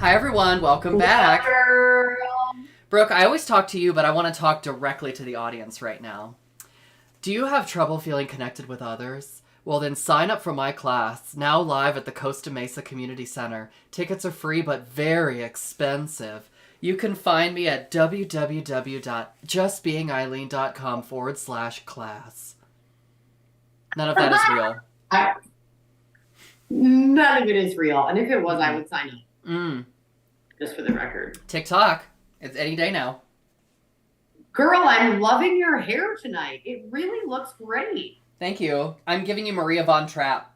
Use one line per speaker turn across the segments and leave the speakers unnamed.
Hi everyone, welcome back.
Girl.
Brooke, I always talk to you, but I want to talk directly to the audience right now. Do you have trouble feeling connected with others? Well, then sign up for my class, now live at the Costa Mesa Community Center. Tickets are free, but very expensive. You can find me at www.justbeingeileen.com/class. None of that is real.
None of it is real. And if it was, I
Mm.
would sign up,
Mm.
just for the record.
TikTok. It's any day now.
Girl, I'm loving your hair tonight. It really looks great.
Thank you. I'm giving you Maria Von Trapp.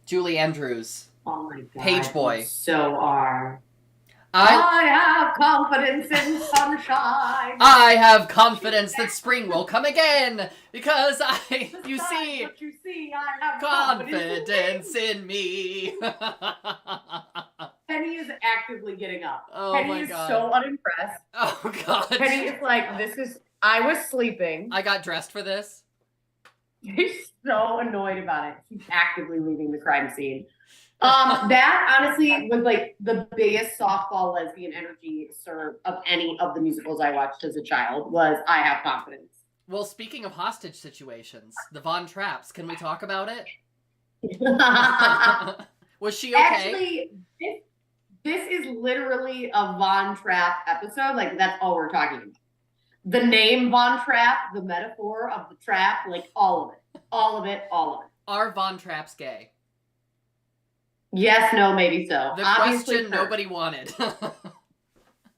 Julie Andrews.
Oh my God.
Page Boy.
You so are. I have confidence in sunshine.
I have confidence that spring will come again because you see,
What you see, I have
confidence in me.
Penny is actively getting up.
Oh
Penny
my
is
God.
so unimpressed.
Oh God.
Penny is like, I was sleeping.
I got dressed for this.
She's so annoyed about it. She's actively leaving the crime scene. That honestly was like the biggest softball lesbian energy served of any of the musicals I watched as a child was I Have Confidence.
Well, speaking of hostage situations, the Von Trapps, can we talk about it? Was she okay?
Actually, this is literally a Von Trapp episode. Like, that's all we're talking about. The name Von Trapp, the metaphor of the trap, like all of it. All of it, all of it.
Are Von Trapps gay?
Yes, no, maybe so.
The
Obviously,
question nobody wanted.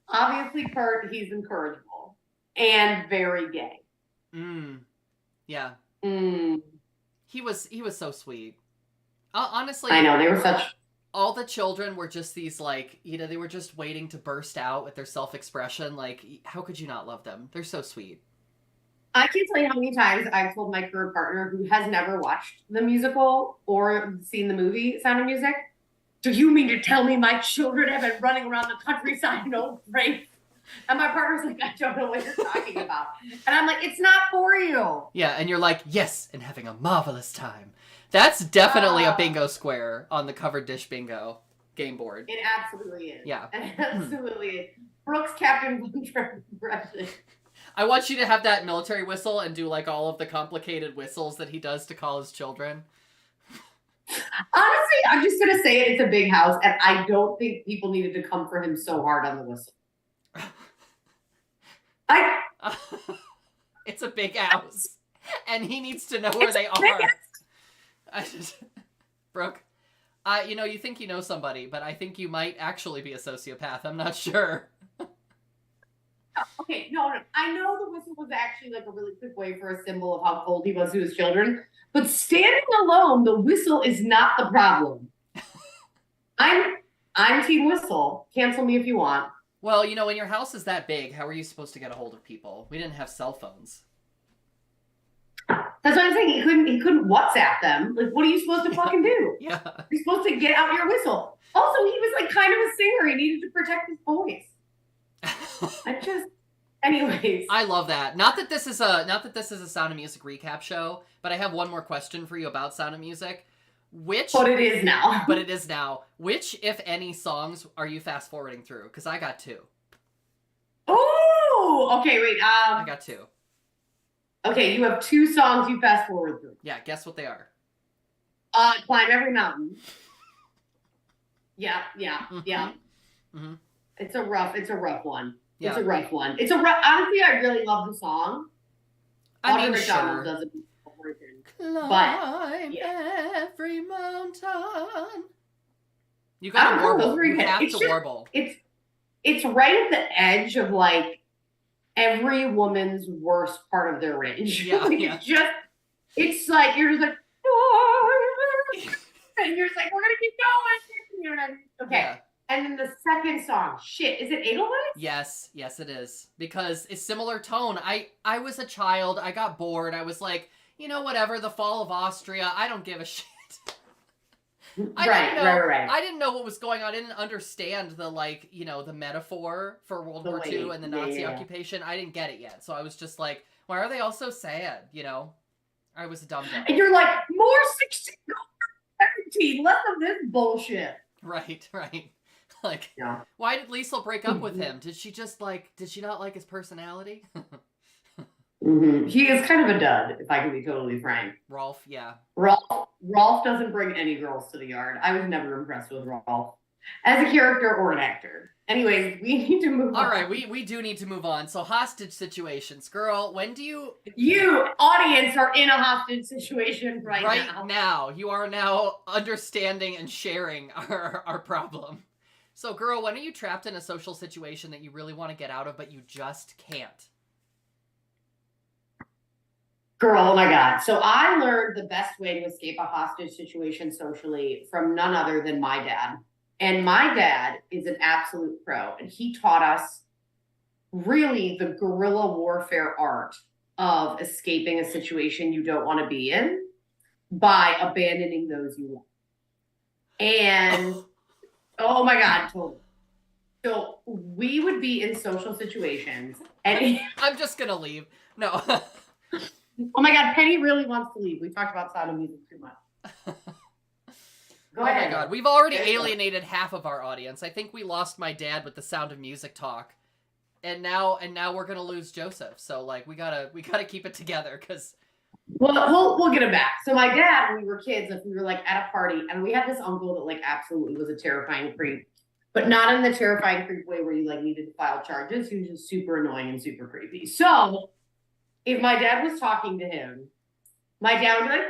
Obviously, Kurt, he's incorrigible and very gay.
Yeah.
Mm.
He was so sweet. Honestly,
I know, they were such...
All the children were just these, like, they were just waiting to burst out with their self-expression. Like, how could you not love them? They're so sweet.
I can't tell you how many times I've told my current partner, who has never watched the musical or seen the movie Sound of Music, do you mean to tell me my children have been running around the countryside in old race? And my partner's like, I don't know what you're talking about. And I'm like, it's not for you.
Yeah, and you're like, yes, and having a marvelous time. That's definitely a bingo square on the covered dish bingo game board.
It absolutely is.
Yeah.
It absolutely is. Brooks Captain Von Trapp impression.
I want you to have that military whistle and do like all of the complicated whistles that he does to call his children.
Honestly, I'm just going to say it. It's a big house, and I don't think people needed to come for him so hard on the whistle.
It's a big house, and he needs to know where they are. Brooke, you think you know somebody, but I think you might actually be a sociopath. I'm not sure.
Okay, no. I know the whistle was actually like a really quick way for a symbol of how cold he was to his children, but standing alone, the whistle is not the problem. I'm team whistle. Cancel me if you want.
Well, when your house is that big, how are you supposed to get a hold of people? We didn't have cell phones.
That's what I'm saying. He couldn't WhatsApp them. Like, what are you supposed to fucking do?
Yeah.
You're supposed to get out your whistle. Also, he was like kind of a singer. He needed to protect his voice. Anyways.
I love that. Not that this is a Sound of Music recap show, but I have one more question for you about Sound of Music.
But it is now.
But it is now. Which, if any, songs are you fast forwarding through? Because I got two.
Oh, okay, wait.
I got two.
Okay, you have two songs you fast forward through.
Yeah, guess what they are.
Climb Every Mountain. Yeah.
Mm-hmm.
It's a rough one.
Yeah.
It's a rough one. Honestly, I really love the song.
I mean,
McDonald
sure.
does a beautiful version.
Climb every mountain. You gotta warble. You have to warble.
It's right at the edge of like every woman's worst part of their range.
Yeah,
yeah. It's like you're just like, and you're just like, we're gonna keep going. You know what I mean? Okay.
Yeah.
And then the second song, shit, is it Edelweiss?
Yes, it is. Because it's similar tone. I was a child. I got bored. I was like, whatever. The fall of Austria. I don't give a shit.
Right.
I didn't know what was going on. I didn't understand the the metaphor for World War II and the Nazi occupation. I didn't get it yet. So I was just like, why are they all so sad? I was a dumb.
And you're like, more 16, 17, less of this bullshit.
Right. Like,
Yeah.
why did Liesl break up with him? Did she not like his personality?
He is kind of a dud, if I can be totally frank.
Rolf, yeah.
Rolf doesn't bring any girls to the yard. I was never impressed with Rolf as a character or an actor. Anyways, we need to move on.
All right, we do need to move on. So hostage situations. Girl, when do you...
You, audience, are in a hostage situation right
now. You are now understanding and sharing our problem. So, girl, when are you trapped in a social situation that you really want to get out of, but you just can't?
Girl, oh my God. So I learned the best way to escape a hostage situation socially from none other than my dad. And my dad is an absolute pro. And he taught us really the guerrilla warfare art of escaping a situation you don't want to be in by abandoning those you love. And oh my God, totally. So we would be in social situations and
I'm just gonna leave. No.
Oh my God, Penny really wants to leave. We talked about Sound of Music too much. Go ahead.
Oh my God, we've already alienated half of our audience. I think we lost my dad with the Sound of Music talk, and now we're gonna lose Joseph. So like we gotta keep it together because.
Well, we'll get him back. So my dad, when we were kids, if we were like at a party, and we had this uncle that like absolutely was a terrifying creep, but not in the terrifying creep way where you like needed to file charges. He was just super annoying and super creepy. So if my dad was talking to him, my dad would be like,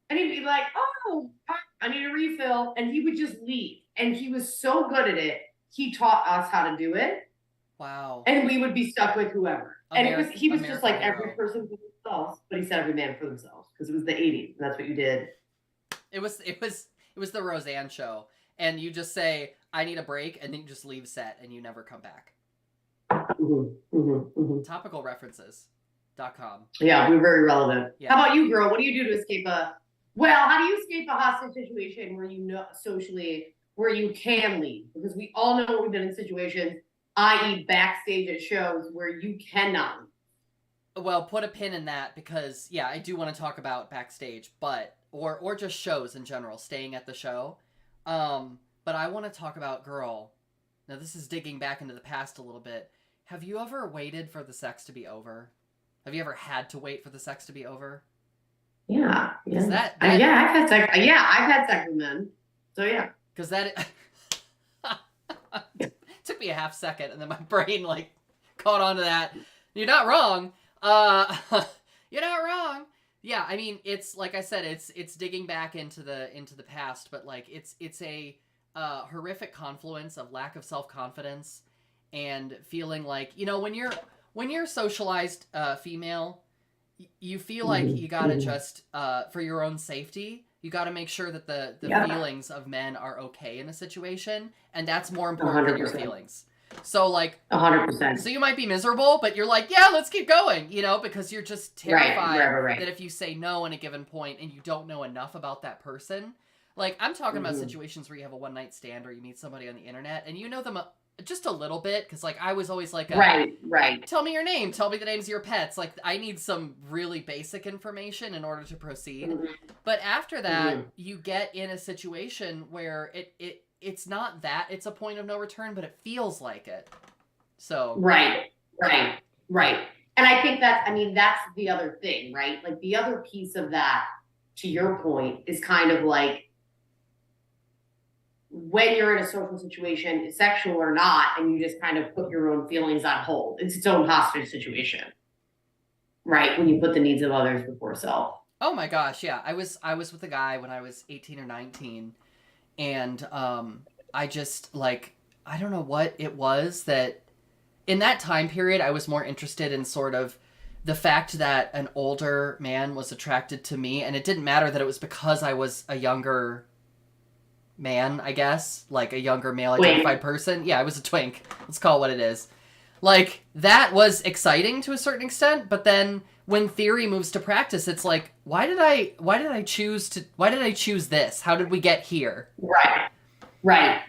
and he'd be like, oh, I need a refill. And he would just leave. And he was so good at it. He taught us how to do it.
Wow.
And we would be stuck with whoever. And he was just like every person for themselves, but he said every man for themselves because it was the 80s. And that's what you did.
It was the Roseanne show. And you just say, I need a break. And then you just leave set and you never come back. Topicalreferences.com.
Yeah, we're very relevant.
Yeah.
How about you, girl? What do you do to escape how do you escape a hostage situation where you know socially where you can leave? Because we all know we've been in situations, i.e. backstage at shows where you cannot leave.
Well, put a pin in that because yeah, I do want to talk about backstage, but or just shows in general, staying at the show. But I want to talk about girl. Now this is digging back into the past a little bit. Have you ever waited for the sex to be over? Have you ever had to wait for the sex to be over?
Yeah.
Is that
I've had sex. Yeah, I've had sex with men. So yeah.
Because that took me a half second, and then my brain like caught on to that. You're not wrong. You're not wrong. Yeah, I mean, it's like I said, it's digging back into the past, but like it's a horrific confluence of lack of self-confidence and feeling like, you know, when you're socialized female, you feel like you gotta just for your own safety, you gotta make sure that the feelings of men are okay in a situation, and that's more important 100%. Than your feelings. So like
100%.
So you might be miserable, but you're like, yeah, let's keep going, you know, because you're just terrified that if you say no in a given point and you don't know enough about that person. Like, I'm talking about situations where you have a one-night stand or you meet somebody on the internet and you know them just a little bit, because, like, I was always like,
right.
Tell me your name. Tell me the names of your pets. Like, I need some really basic information in order to proceed. But after that, you get in a situation where it's not that. It's a point of no return, but it feels like it. So.
Right. And I think that's the other thing, right? Like, the other piece of that, to your point, is kind of like, when you're in a social situation, sexual or not, and you just kind of put your own feelings on hold. It's its own hostage situation, right? When you put the needs of others before self.
Oh my gosh, yeah. I was with a guy when I was 18 or 19, and I just, like, I don't know what it was that in that time period I was more interested in sort of the fact that an older man was attracted to me, and it didn't matter that it was because I was a younger man, I guess, like a younger male identified person. Yeah, I was a twink. Let's call it what it is. Like, that was exciting to a certain extent, but then when theory moves to practice, it's like, why did I choose this? How did we get here?
Right.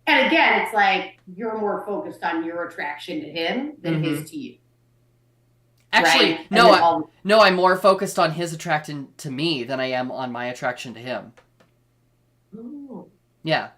And again, it's like you're more focused on your attraction to him than his to you.
Actually,
right?
I'm more focused on his attraction to me than I am on my attraction to him. Yeah.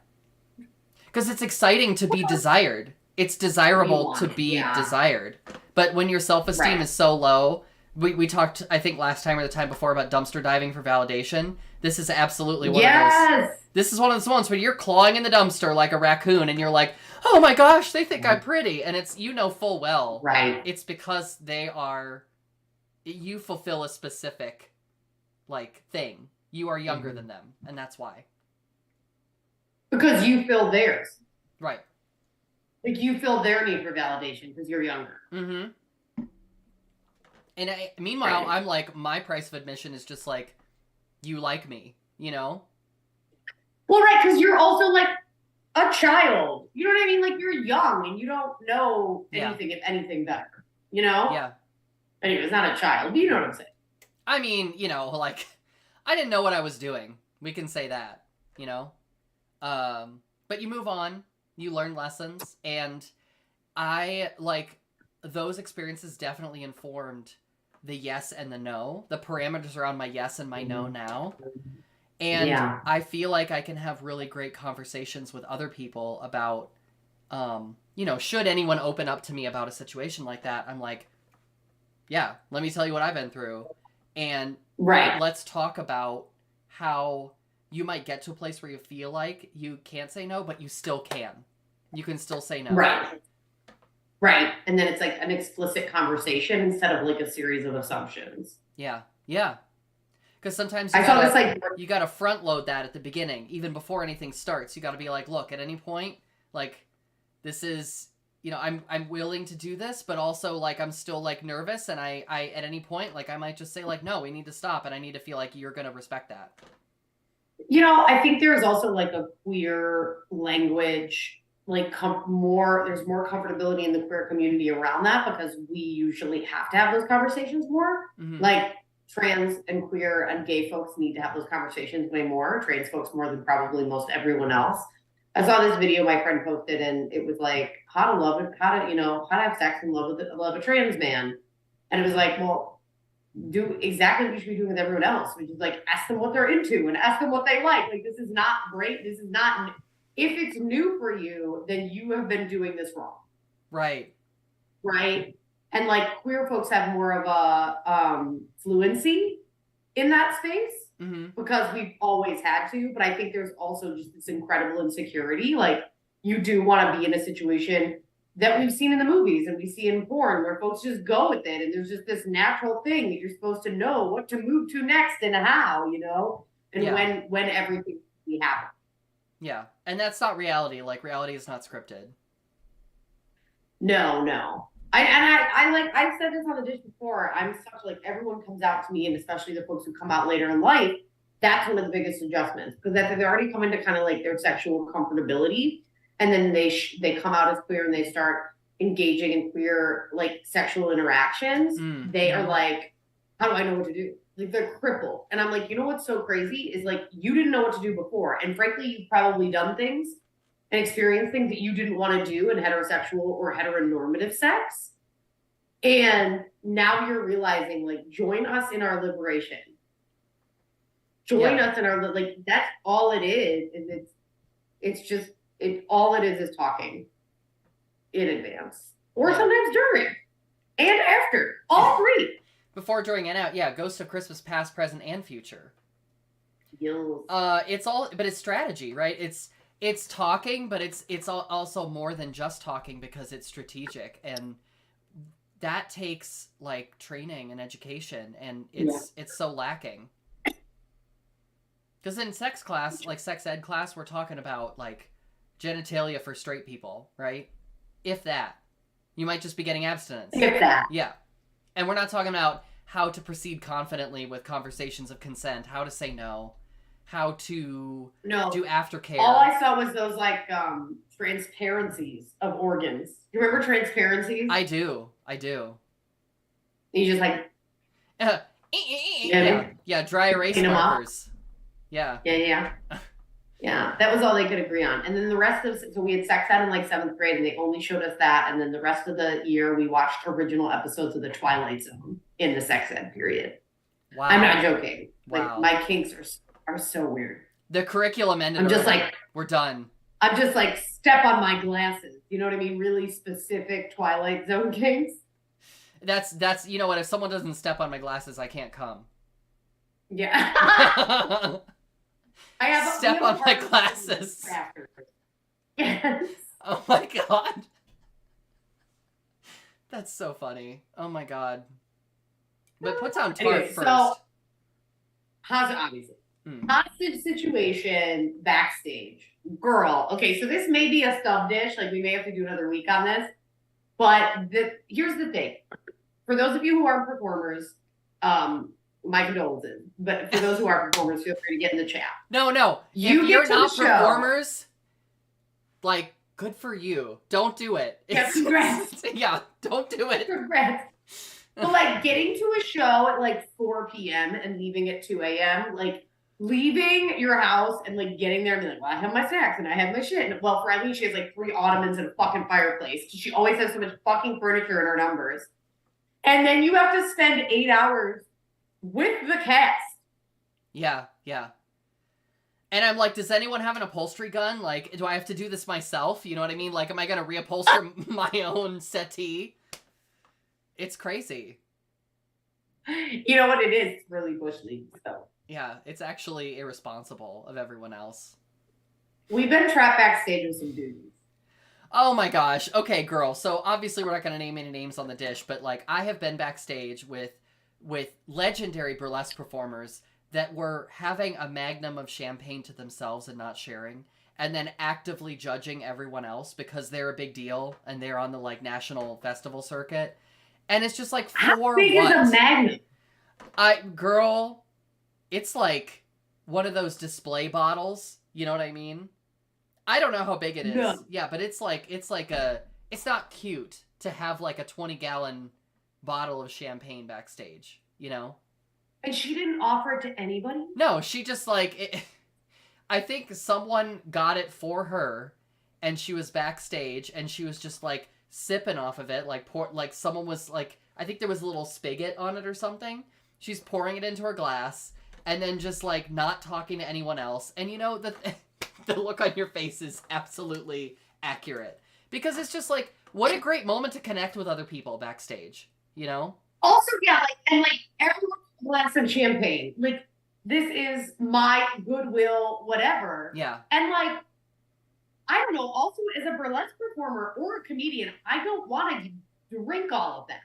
Because it's exciting to be desired. It's desirable to be desired. But when your self-esteem is so low, we talked, I think, last time or the time before about dumpster diving for validation. This is absolutely one of those. This is one of those moments where you're clawing in the dumpster like a raccoon and you're like, oh my gosh, they think I'm pretty. And it's, you know full well.
Right.
It's because you fulfill a specific, like, thing. You are younger than them. And that's why.
Because you fill theirs.
Right.
Like, you fill their need for validation because you're younger.
Mm-hmm. And meanwhile, I'm like, my price of admission is just like, you like me, you know?
Well, right, because you're also like a child. You know what I mean? Like, you're young and you don't know anything, if anything, better. You know?
Yeah.
Anyway, it's not a child, but you know what I'm saying.
I mean, you know, like, I didn't know what I was doing. We can say that, you know? But you move on, you learn lessons, and I, like, those experiences definitely informed the yes and the no, the parameters around my yes and my no now. And I feel like I can have really great conversations with other people about, you know, should anyone open up to me about a situation like that, I'm like, yeah, let me tell you what I've been through. And let's talk about how you might get to a place where you feel like you can't say no, but you still can. You can still say no.
Right. And then it's like an explicit conversation instead of like a series of assumptions.
Yeah. Because sometimes you gotta front load that at the beginning, even before anything starts. You gotta be like, look, at any point, like, this is, you know, I'm willing to do this, but also, like, I'm still, like, nervous, and I at any point, like, I might just say, like, no, we need to stop, and I need to feel like you're gonna respect that.
You know, I think there's also, like, a queer language, like, there's more comfortability in the queer community around that because we usually have to have those conversations more.
Mm-hmm.
Like, trans and queer and gay folks need to have those conversations way more. Trans folks more than probably most everyone else. I saw this video my friend posted, and it was like how to have sex and love a trans man, and it was like, well, do exactly what you should be doing with everyone else, which is like ask them what they're into and ask them what they like. Like, this is not great. This is not. If it's new for you, then you have been doing this wrong.
Right.
And like queer folks have more of a fluency in that space because we've always had to. But I think there's also just this incredible insecurity. Like, you do want to be in a situation that we've seen in the movies and we see in porn where folks just go with it. And there's just this natural thing that you're supposed to know what to move to next and how, you know, and when everything happens.
Yeah. And that's not reality. Like, reality is not scripted.
No. I've said this on the dish before. I'm such, like, everyone comes out to me, and especially the folks who come out later in life, that's one of the biggest adjustments, because they're already coming to kind of like their sexual comfortability, and then they come out as queer and they start engaging in queer, like, sexual interactions. They are like, how do I know what to do? Like, they're crippled. And I'm like, you know what's so crazy is, like, you didn't know what to do before, and frankly, you've probably done things and experience things that you didn't want to do in heterosexual or heteronormative sex. And now you're realizing, like, join us in our liberation. Join us in our, like, that's all it is. And all it is talking in advance. Or sometimes during and after. All three.
Before, during, and out. Yeah, Ghost of Christmas Past, Present, and Future.
Yes.
But it's strategy, right? It's talking, but it's also more than just talking, because it's strategic, and that takes, like, training and education, and it's so lacking. Because in sex class, like sex ed class, we're talking about, like, genitalia for straight people, right? If that. You might just be getting abstinence.
If that.
Yeah. And we're not talking about how to proceed confidently with conversations of consent, how to say no, how to do aftercare.
All I saw was those, like, transparencies of organs. You remember transparencies?
I do.
You just, like...
Yeah, dry erase markers. Yeah.
Yeah, that was all they could agree on. And then the rest of... So we had sex ed in, like, 7th grade, and they only showed us that. And then the rest of the year, we watched original episodes of The Twilight Zone in the sex ed period.
Wow.
I'm not joking.
Wow.
Like, my kinks are so weird.
The curriculum ended.
I'm just
early.
like,
we're done.
I'm just like, step on my glasses. You know what I mean? Really specific Twilight Zone kinks.
That's you know what? If someone doesn't step on my glasses, I can't come.
Yeah.
I
have
step on my glasses.
Yes.
Oh my god. That's so funny. Oh my god. But put down Tart
Anyway,
first.
So, obviously. Hostage situation backstage. Girl. Okay, so this may be a sub dish. Like, we may have to do another week on this. But here's the thing. For those of you who aren't performers, my condolences. But for those who are performers, feel free to get in the chat.
No. If you're not performers, like, good for you. Don't do it.
Yeah, congrats.
Yeah, don't do it.
Congrats. But like getting to a show at like 4 p.m. and leaving at 2 a.m., like leaving your house and like getting there and being like, well, I have my snacks and I have my shit. And well, for Eileen, she has like 3 ottomans and a fucking fireplace. She always has so much fucking furniture in her numbers. And then you have to spend 8 hours with the cast.
Yeah. And I'm like, does anyone have an upholstery gun? Like, do I have to do this myself? You know what I mean? Like, am I going to reupholster my own settee? It's crazy.
You know what it is? It's really bush league, so.
Yeah, it's actually irresponsible of everyone else.
We've been trapped backstage with some dudes.
Oh my gosh. Okay, girl. So obviously we're not going to name any names on the dish, but like I have been backstage with legendary burlesque performers that were having a magnum of champagne to themselves and not sharing, and then actively judging everyone else because they're a big deal and they're on the like national festival circuit. And it's just like,
how
for
big
what?
is a magnum?
Girl, it's like one of those display bottles. You know what I mean? I don't know how big it is.
No.
Yeah, but it's not cute to have like a 20-gallon bottle of champagne backstage, you know?
And she didn't offer it to anybody?
No, she just like, I think someone got it for her and she was backstage and she was just like sipping off of it. Like someone was like, I think there was a little spigot on it or something. She's pouring it into her glass and then just like not talking to anyone else. And you know, the look on your face is absolutely accurate because it's just like, what a great moment to connect with other people backstage, you know?
Also, yeah, everyone has a glass of champagne. Like, this is my goodwill, whatever.
Yeah.
And like, I don't know, also as a burlesque performer or a comedian, I don't want to drink all of that.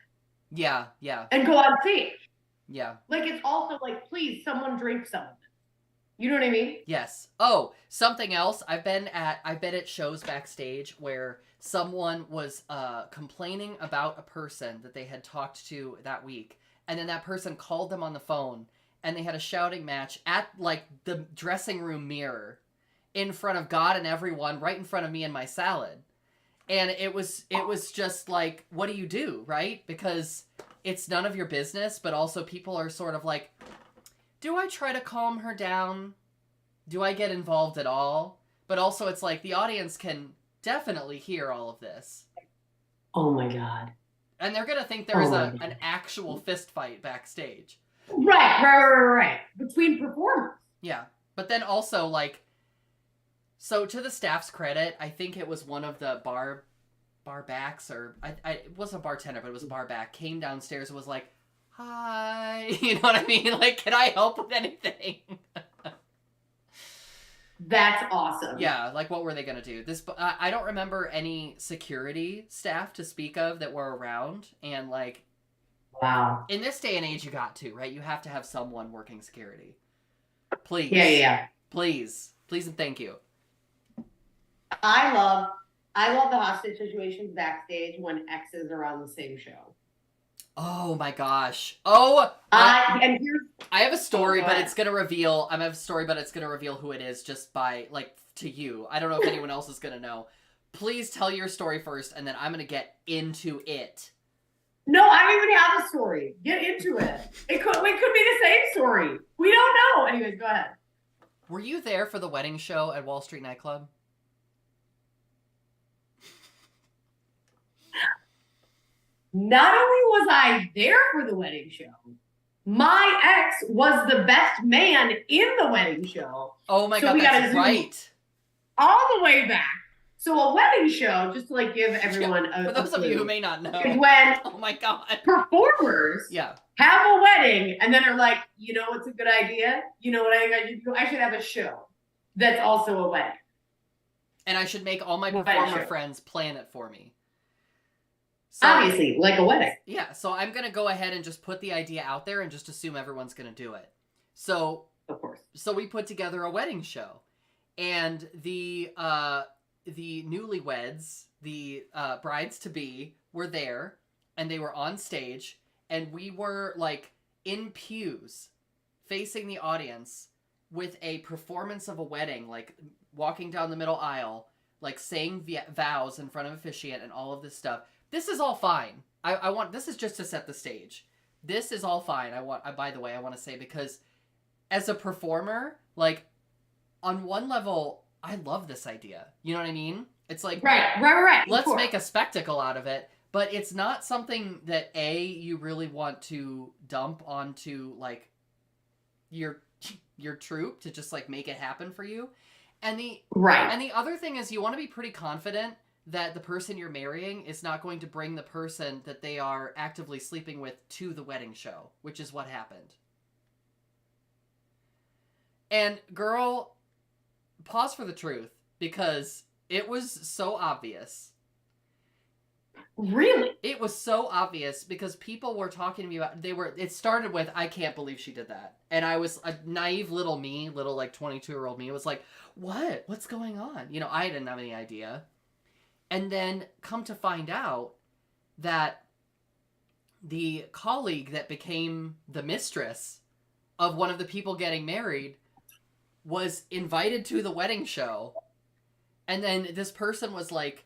Yeah.
And go on stage.
Yeah.
Like, it's also like, please, someone drink some of it. You know what I mean?
Yes. Oh, something else. I've been at shows backstage where someone was complaining about a person that they had talked to that week, and then that person called them on the phone, and they had a shouting match at like the dressing room mirror, in front of God and everyone, right in front of me and my salad, and it was just like, what do you do, right? Because it's none of your business, but also people are sort of like, do I try to calm her down? Do I get involved at all? But also it's like the audience can definitely hear all of this.
Oh my God.
And they're going to think there's an actual fist fight backstage.
Right. Between performers.
Yeah. But then also like, so to the staff's credit, I think it was one of the bar backs, or it wasn't a bartender, but it was a bar back, came downstairs and was like, hi, you know what I mean? Like, can I help with anything?
That's awesome.
Yeah, like what were they gonna do? I don't remember any security staff to speak of that were around, and like,
wow.
In this day and age, you got to, right? You have to have someone working security. Please.
Yeah.
Please and thank you.
I love the hostage situations backstage when exes are on the same show.
Oh my gosh. Oh,
and
I have a story, but it's gonna reveal. I have a story, but it's gonna reveal who it is just by like to you. I don't know if anyone else is gonna know. Please tell your story first, and then I'm gonna get into it.
No, I don't even have a story. Get into it. It could be the same story. We don't know. Anyways, go ahead.
Were you there for the wedding show at Wall Street Nightclub?
Not only was I there for the wedding show, My ex was the best man in the wedding show.
Oh my
So
God,
we gotta
that's
zoom
right.
all the way back. So a wedding show, just to like give everyone
For those of you who may not know,
is when
oh my God,
performers
yeah,
have a wedding and then are like, you know what's a good idea? You know what I should do? I should have a show that's also a wedding.
and I should make all my
Wedding
performer
show.
friends plan it for me. So,
Obviously, like a wedding.
yeah, so I'm gonna go ahead and just put the idea out there and just assume everyone's gonna do it. So,
Of course.
so we put together a wedding show, and the newlyweds, the brides to be, were there, and they were on stage, and we were like in pews, facing the audience, with a performance of a wedding, like walking down the middle aisle, like saying vows in front of officiant and all of this stuff. This is all fine. I want, this is just to set the stage. This is all fine. By the way, I want to say, because as a performer, like, on one level, I love this idea. You know what I mean? It's like,
right.
let's make a spectacle out of it. But it's not something that you really want to dump onto like your troupe to just like make it happen for you. And the other thing is, you want to be pretty confident that the person you're marrying is not going to bring the person that they are actively sleeping with to the wedding show, which is what happened. And girl, pause for the truth, because it was so obvious.
Really?
It was so obvious because people were talking to me about, it started with, I can't believe she did that. And I was a naive little like 22-year-old me, was like, what's going on? You know, I didn't have any idea. And then come to find out that the colleague that became the mistress of one of the people getting married was invited to the wedding show. And then this person was like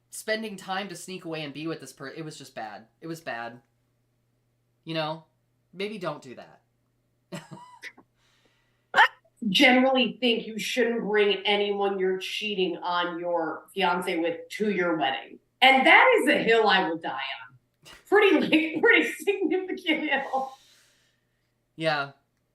spending time to sneak away and be with this person. It was just bad. It was bad. You know, maybe don't do that.
Generally think you shouldn't bring anyone you're cheating on your fiance with to your wedding. And that is a hill I will die on. Pretty significant hill.
Yeah.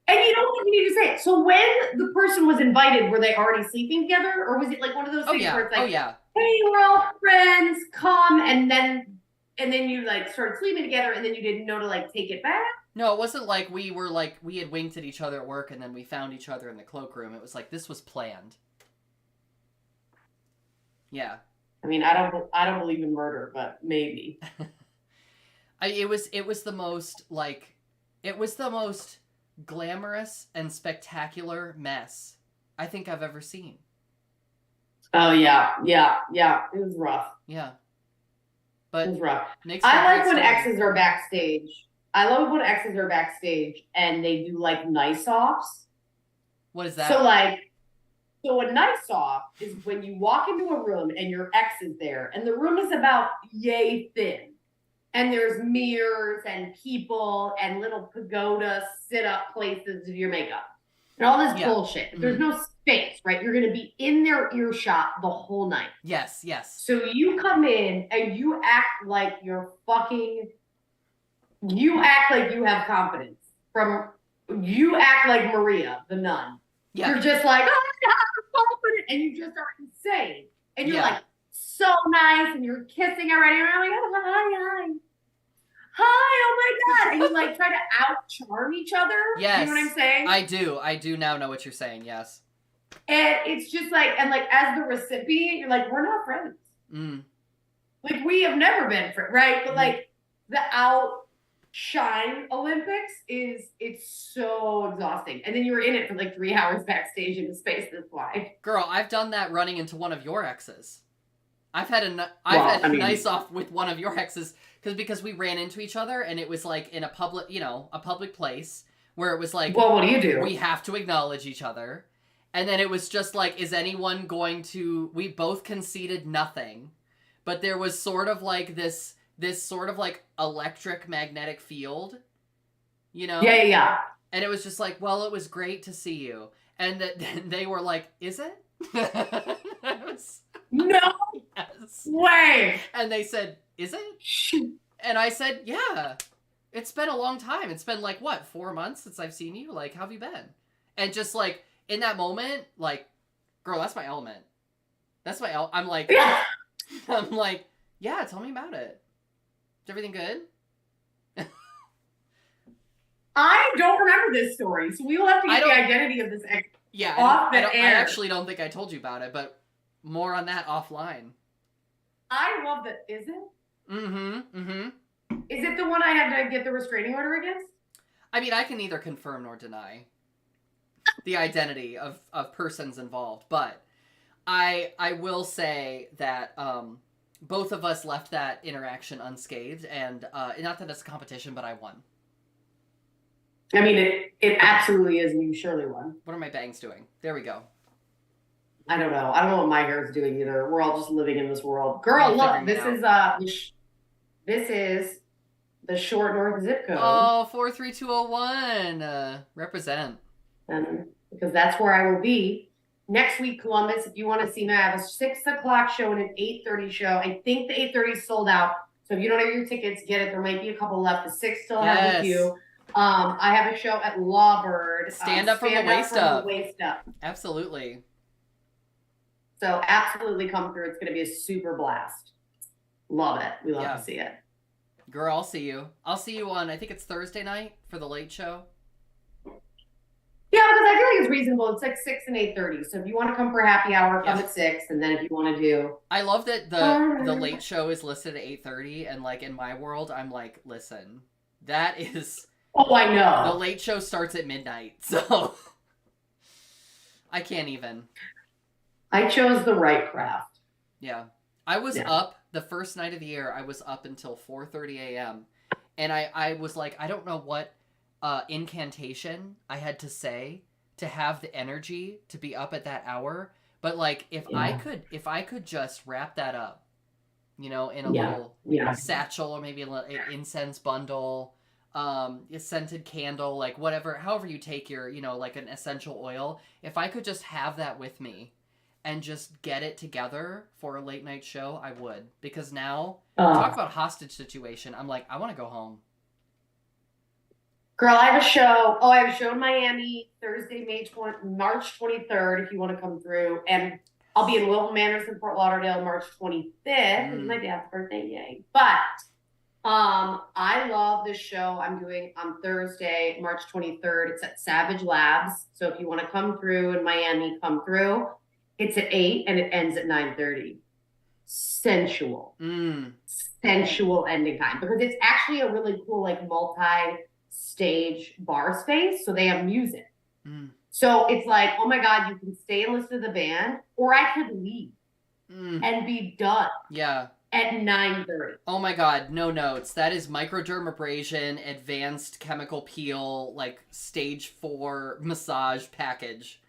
And you don't think you need to say it. So when the person was invited, were they already sleeping together? Or was it like one of those things where it's like, hey, we're all friends, come, and then you like started sleeping together and then you didn't know to like take it back?
No, it wasn't like we had winked at each other at work and then we found each other in the cloakroom. It was like, this was planned. Yeah.
I mean, I don't believe in murder, but maybe.
It was the most glamorous and spectacular mess I think I've ever seen.
Oh yeah. It was rough.
Yeah. But
it was rough. I like when exes are backstage. I love when exes are backstage and they do like nice offs.
What is that?
So a nice off is when you walk into a room and your ex is there and the room is about yay thin. And there's mirrors and people and little pagoda sit-up places to do your makeup. And all this bullshit. Mm-hmm. There's no space, right? You're going to be in their earshot the whole night.
Yes.
So you come in and you act like you act like you have confidence. You act like Maria, the nun. Yeah. You're just like, oh my God, I'm confident. And you just are insane. And you're like, so nice. And you're kissing already. And you're like, oh, hi, oh my God. And you like try to out-charm each other.
Yes.
You know what I'm saying?
I do now know what you're saying, yes.
And it's just like, and like as the recipient, you're like, we're not friends. Mm. Like we have never been friends, right? But like the outshine Olympics it's so exhausting. And then you were in it for like 3 hours backstage in a space this wide.
Girl, I've done that running into one of your exes. I've had a nice off with one of your exes because we ran into each other and it was like in a public place where it was like,
well, what do you do?
We have to acknowledge each other. And then it was just like, is anyone going to, we both conceded nothing, but there was sort of like this sort of like electric magnetic field, you know?
Yeah.
And it was just like, well, it was great to see you. And they were like, is it?
No
yes.
way.
And they said, is it? And I said, yeah. It's been a long time. It's been like, what, 4 months since I've seen you? Like, how have you been? And just like, in that moment, like, girl, that's my element. That's my I'm like,
Yeah.
I'm like, yeah, tell me about it. Is everything good?
I don't remember this story, so we will have to get the identity of this ex off the air.
I actually don't think I told you about it, but more on that offline.
I love that. Is it? Is it the one I had to get the restraining order against?
I mean, I can neither confirm nor deny the identity of persons involved, but I will say that both of us left that interaction unscathed, and not that it's a competition, but I won.
I mean, it absolutely is, and you surely won.
What are my bangs doing? There we go.
I don't know. I don't know what my hair is doing either. We're all just living in this world. Girl, look, this is the short north zip code.
Oh, 43201. Represent.
Because that's where I will be next week, Columbus. If you want to see me, I have a 6 o'clock show and an 8:30 show. I think the 8:30 is sold out. So if you don't have your tickets, get it. There might be a couple left. The 6 still has a few. I have a show at Lawbird.
Stand up from the waist up. Absolutely.
So absolutely come through. It's going to be a super blast. Love it. We love to see it.
Girl, I'll see you. I'll see you on, I think it's Thursday night for the late show.
Yeah, because I feel like it's reasonable. It's like 6 and 8:30. So if you want to come for happy hour, come at 6. And then if you want to do...
I love that the late show is listed at 8:30. And like in my world, I'm like, listen, that is...
Oh, I know.
The late show starts at midnight. So I can't even.
I chose the right craft.
Yeah. I was up the first night of the year. I was up until 4:30 a.m. And I was like, I don't know what incantation I had to say to have the energy to be up at that hour. But like, if I could just wrap that up, you know, in a little satchel or maybe an incense bundle, a scented candle, like whatever, however you take your, you know, like an essential oil. If I could just have that with me and just get it together for a late night show, I would. Because now, talk about hostage situation. I'm like, I want to go home.
Girl, I have a show. Oh, I have a show in Miami Thursday, March 23rd, if you want to come through. And I'll be in Wilton Manors in Fort Lauderdale March 25th. It's my dad's birthday, yay. But I love this show I'm doing on Thursday, March 23rd. It's at Savage Labs. So if you want to come through in Miami, come through. It's at 8 and it ends at 9:30. Sensual. Sensual ending time. Because it's actually a really cool, like, multi-stage bar space. So they have music. So it's like, oh my God, you can stay and listen to the band, or I could leave and be done.
Yeah.
At 9:30.
Oh my God, no notes. That is microdermabrasion, advanced chemical peel, like stage 4 massage package.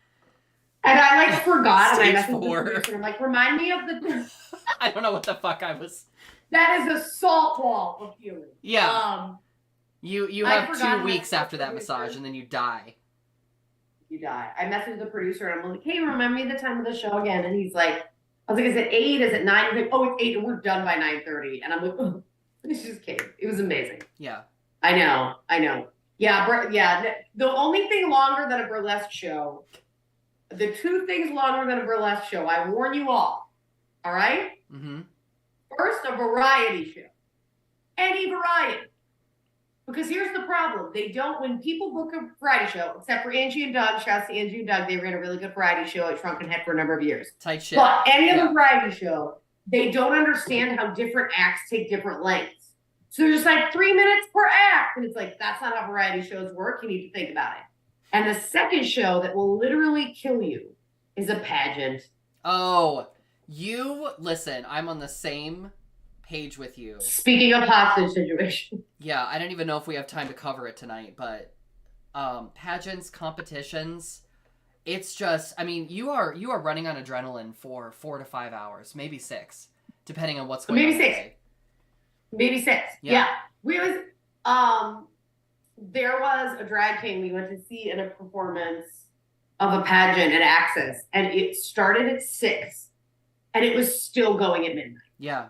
And I like forgot,
Stage
and I messaged
4.
the producer. I'm like, remind me of the.
I don't know what the fuck I was.
That is a salt wall of healing.
Yeah. You have 2 weeks after that massage, and then you die.
You die. I messaged the producer, and I'm like, hey, remind me the time of the show again. And he's like, I was like, is it 8? Is it 9? He's like, oh, it's 8, and we're done by 9:30. And I'm like, oh, it's just kidding. It was amazing.
Yeah.
I know. Yeah. The only thing longer than a burlesque show, the 2 things longer than a burlesque show, I warn you all right? First, a variety show. Any variety. Because here's the problem. They don't, when people book a variety show, except for Angie and Doug, shouts to Angie and Doug, they ran a really good variety show at Shrunken Head for a number of years.
Tight shit.
But any other variety show, they don't understand how different acts take different lengths. So they're just like 3 minutes per act. And it's like, that's not how variety shows work. You need to think about it. And the second show that will literally kill you is a pageant.
Oh, listen, I'm on the same page with you.
Speaking of hostage situation.
Yeah, I don't even know if we have time to cover it tonight, but pageants, competitions, it's just, I mean, you are running on adrenaline for 4 to 5 hours, maybe 6, depending on what's going on.
Maybe 6. Yeah. There was a drag king we went to see in a performance of a pageant at Access, and it started at 6, and it was still going at midnight.
Yeah.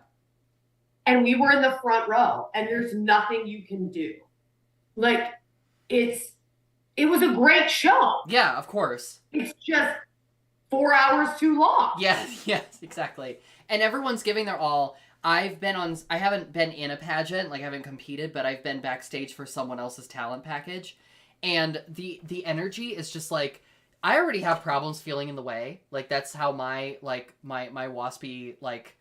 And we were in the front row, and there's nothing you can do. Like, it was a great show.
Yeah, of course.
It's just 4 hours too long.
Yes, yes, exactly. And everyone's giving their all. I haven't been in a pageant, like I haven't competed, but I've been backstage for someone else's talent package. And the energy is just like, I already have problems feeling in the way. Like that's how my waspy like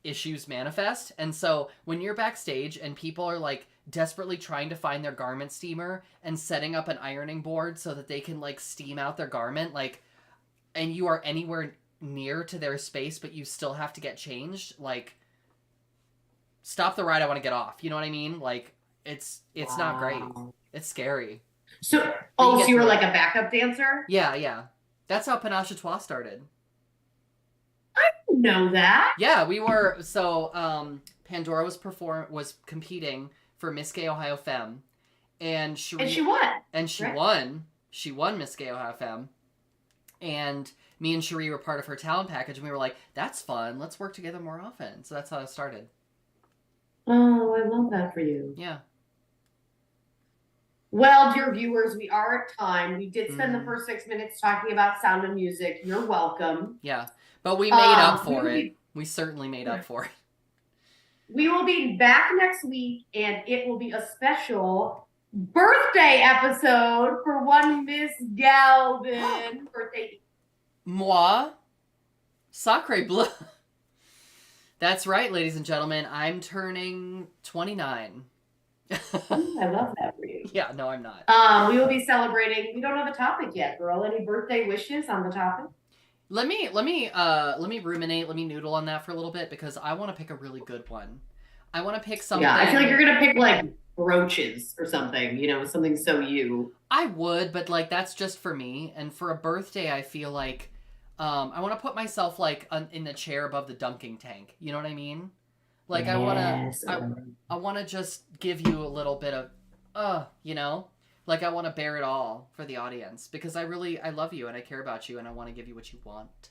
issues manifest. And so when you're backstage and people are like desperately trying to find their garment steamer and setting up an ironing board so that they can like steam out their garment, like, and you are anywhere near to their space, but you still have to get changed, like, stop the ride, I want to get off. You know what I mean? Like, it's not great. It's scary.
So, so you were like a backup dancer?
Yeah, yeah. That's how Panache a Trois started.
I didn't know that.
Yeah, we were, so, Pandora was competing for Miss Gay Ohio Femme, and she
won.
And she won. She won Miss Gay Ohio Femme. And me and Cherie were part of her talent package, and we were like, that's fun. Let's work together more often. So that's how it started.
Oh, I love that for you.
Yeah.
Well, dear viewers, we are at time. We did spend the first 6 minutes talking about Sound of Music. You're welcome.
Yeah. But we made up for it. We certainly made up for it. We
will be back next week, and it will be a special birthday episode for one Miss Galvin. Birthday.
Moi? Sacre bleu. That's right, ladies and gentlemen. I'm turning 29.
I love that for you.
Yeah, no, I'm not.
We will be celebrating. We don't have a topic yet, girl. Any birthday wishes on the topic?
Let me ruminate. Let me noodle on that for a little bit because I want to pick a really good one. I want to pick something.
Yeah, I feel like you're gonna pick like brooches or something. You know, something so you.
I would, but like that's just for me. And for a birthday, I feel like I want to put myself like in the chair above the dunking tank. You know what I mean? Like yes. I want to just give you a little bit of, you know, like I want to bear it all for the audience because I love you and I care about you and I want to give you what you want.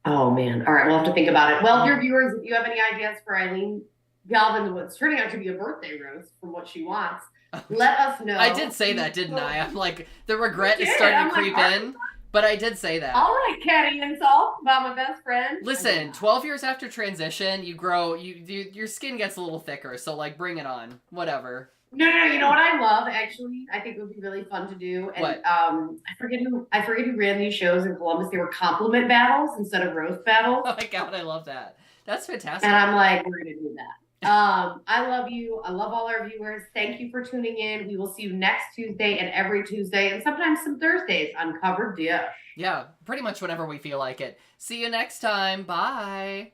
Oh man. All right. We'll have to think about it. Well, dear viewers, if you have any ideas for Eileen Galvin, what's turning out to be a birthday roast from what she wants, let us know.
I did say that, didn't I? I'm like, the regret is starting to creep in. But I did say that.
All right, Caddy and Salt, about my best friend.
Listen, 12 years after transition, you grow, your skin gets a little thicker, so, like, bring it on. Whatever.
No, you know what I love, actually? I think it would be really fun to do. And,
what?
I forget who ran these shows in Columbus. They were compliment battles instead of roast battles.
Oh, my God, I love that. That's fantastic.
And I'm like, we're going to do that. I love you. I love all our viewers. Thank you for tuning in. We will see you next Tuesday and every Tuesday and sometimes some Thursdays on Covered Dish.
Yeah, pretty much whenever we feel like it. See you next time. Bye.